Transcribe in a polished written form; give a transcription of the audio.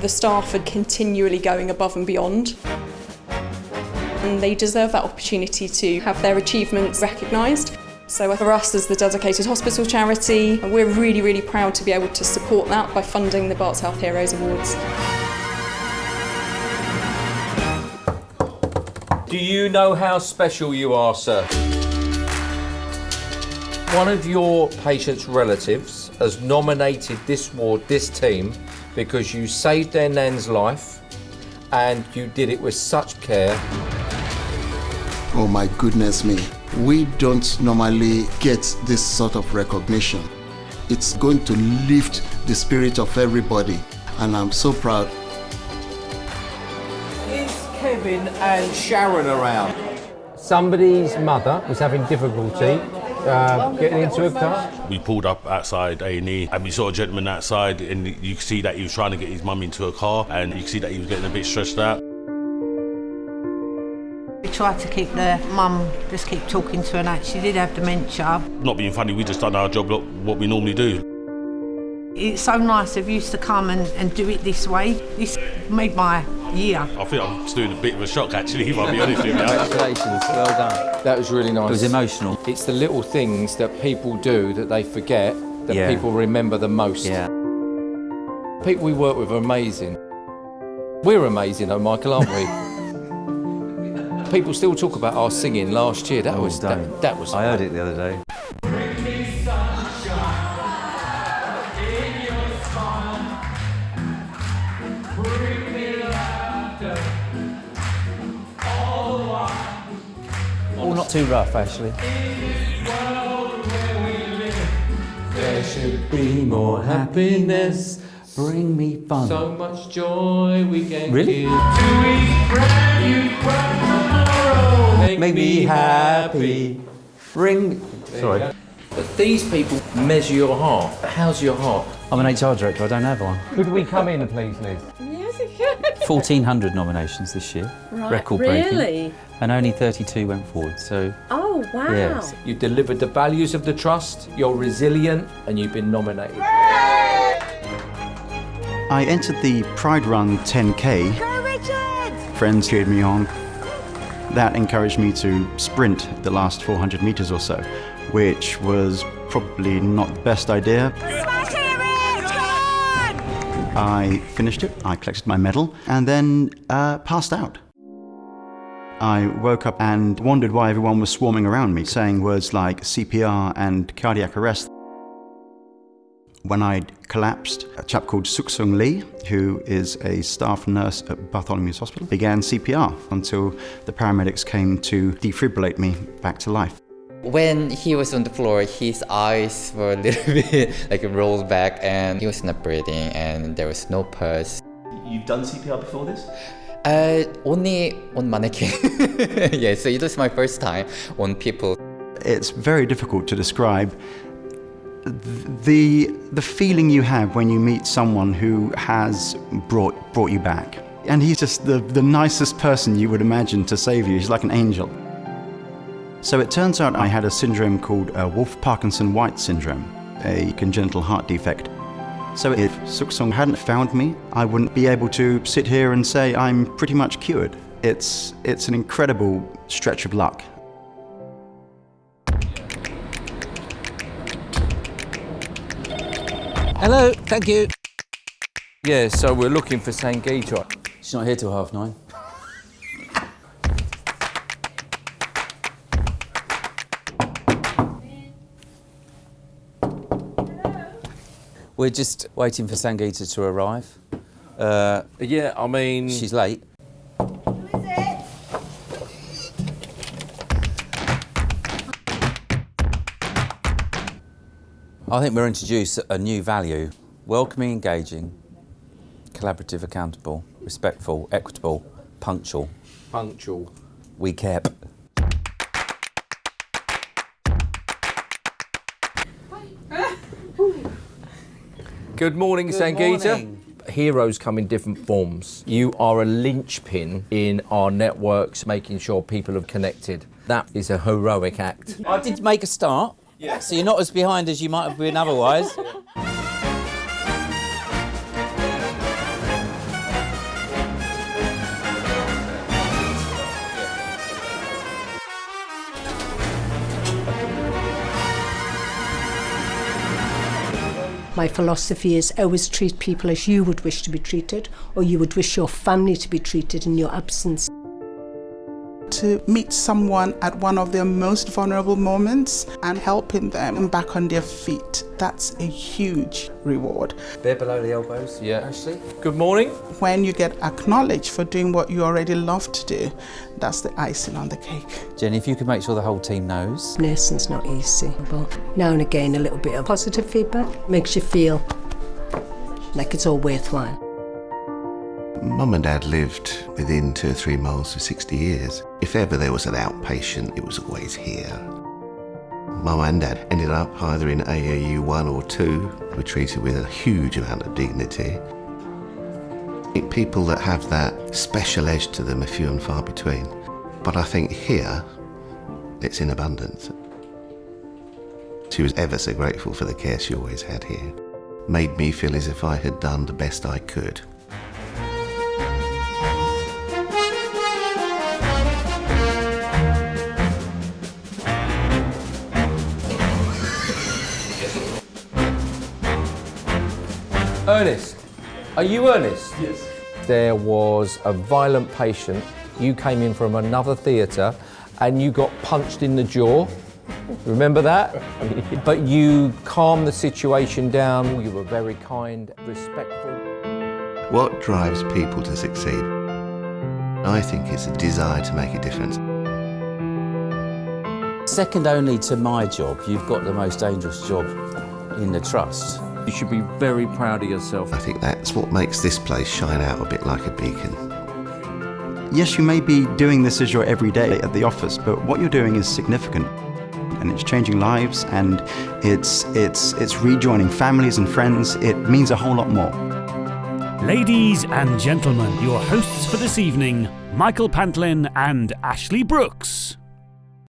The staff are continually going above and beyond. And they deserve that opportunity to have their achievements recognised. So for us as the dedicated hospital charity, we're really, really proud to be able to support that by funding the Barts Health Heroes Awards. Do you know how special you are, sir? One of your patient's relatives has nominated this ward, this team, because you saved their nan's life and you did it with such care. Oh my goodness me. We don't normally get this sort of recognition. It's going to lift the spirit of everybody, and I'm so proud. Is Kevin and Sharon around? Somebody's mother was having difficulty getting into a car. We pulled up outside A&E and we saw a gentleman outside, and you could see that he was trying to get his mum into a car, and you could see that he was getting a bit stressed out. We tried to keep the mum, just keep talking to her, and she did have dementia. Not being funny, we just done our job, what we normally do. It's so nice of you to come and do it this way. This made my year. I think I'm still in a bit of a shock, actually, if I'll be honest with you. Congratulations, well done. That was really nice. It was emotional. It's the little things that people do that they forget, that people remember the most. Yeah. People we work with are amazing. We're amazing though, Michael, aren't we? People still talk about our singing last year. That was. I heard it the other day. Not too rough, actually. There should be more happiness. Bring me fun. So much joy we can Really? give. Make me happy. Sorry. But these people measure your heart. How's your heart? I'm an HR director, I don't have one. Could we come in, please, Liz? Yes, you can. 1,400 nominations this year. Right, record breaking. really? And only 32 went forward, so... Oh, wow. Yes. You delivered the values of the trust, you're resilient, and you've been nominated. I entered the Pride Run 10K. Go, Richard! Friends cheered me on. That encouraged me to sprint the last 400 metres or so, which was probably not the best idea. Smash it, Rich! Come on! I finished it, I collected my medal, and then passed out. I woke up and wondered why everyone was swarming around me, saying words like CPR and cardiac arrest. When I'd collapsed, a chap called Suksung Lee, who is a staff nurse at Bartholomew's Hospital, began CPR until the paramedics came to defibrillate me back to life. When he was on the floor, his eyes were a little bit like rolled back, and he was not breathing, and there was no pulse. You've done CPR before this? Only on mannequin. Yeah, so it was my first time on people. It's very difficult to describe the feeling you have when you meet someone who has brought you back. And he's just the nicest person you would imagine to save you. He's like an angel. So it turns out I had a syndrome called Wolff-Parkinson-White syndrome, a congenital heart defect. So if Suksung hadn't found me, I wouldn't be able to sit here and say I'm pretty much cured. It's an incredible stretch of luck. Hello, thank you. Yeah, so we're looking for Sangeeta. She's not here till 9:30. We're just waiting for Sangeeta to arrive. Yeah, I mean... She's late. Who is it? I think we'll introduce a new value. Welcoming, engaging, collaborative, accountable, respectful, equitable, punctual. Punctual. We kept. Good morning, Sangeeta. Heroes come in different forms. You are a linchpin in our networks, making sure people are connected. That is a heroic act. I did make a start, so you're not as behind as you might have been otherwise. My philosophy is always treat people as you would wish to be treated, or you would wish your family to be treated in your absence. To meet someone at one of their most vulnerable moments and helping them back on their feet, that's a huge reward. Bare below the elbows, Ashley. Good morning. When you get acknowledged for doing what you already love to do, that's the icing on the cake. Jenny, if you could make sure the whole team knows. Nursing's not easy, but now and again a little bit of positive feedback makes you feel like it's all worthwhile. Mum and Dad lived within 2 or 3 miles for 60 years. If ever there was an outpatient, it was always here. Mum and Dad ended up either in AAU 1 or 2, were treated with a huge amount of dignity. People that have that special edge to them are few and far between. But I think here, it's in abundance. She was ever so grateful for the care she always had here. Made me feel as if I had done the best I could. Ernest, are you Ernest? Yes. There was a violent patient. You came in from another theatre and you got punched in the jaw. Remember that? But you calmed the situation down. You were very kind, respectful. What drives people to succeed? I think it's a desire to make a difference. Second only to my job, you've got the most dangerous job in the trust. You should be very proud of yourself. I think that's what makes this place shine out a bit like a beacon. Yes, you may be doing this as your everyday at the office, but what you're doing is significant. And it's changing lives, and it's rejoining families and friends. It means a whole lot more. Ladies and gentlemen, your hosts for this evening, Michael Pantlin and Ashley Brooks.